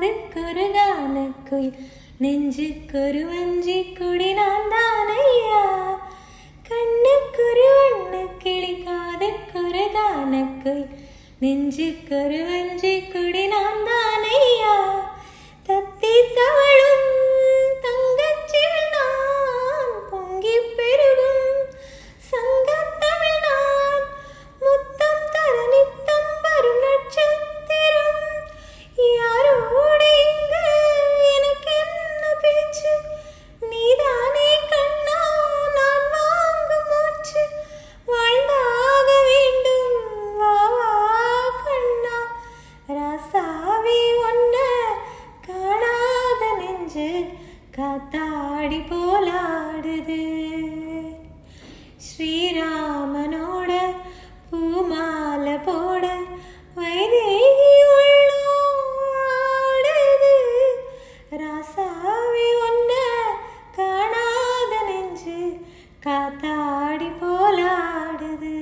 காதுக்கொரு கானக்குயில் நெஞ்சுக்கொரு வஞ்சி கொடி நான் தானையா. கண்ணுக்கொரு வண்ணக்கிளி காதுக்கொரு கானக்குயில் நெஞ்சுக்கொரு வஞ்சி கொடி நான் தானையா. தத்தி தவழும் தங்கச்சில் நான் பொங்கி பெருகும் சங்கத்தமிழ் நான் முத்தம் தர நித்தம் வரும் நட்சத்திரம். யாரோடு இங்கு எனக்கு என்ன பேச்சு, நீதானே கண்ணா நான் வாங்கும் மூச்சு. வாழ்ந்தாக வேண்டும் வா வா கண்ணா, ராசாவி ஒன்ன காணாத நெஞ்சு காத்தாடி போலாடுது. ஸ்ரீராமனோட பூமாலை போட வைதேகி உள்ளோடுது. ராசாவி ஒன்ன காணாத நெஞ்சு காத்தாடி போலாடுது.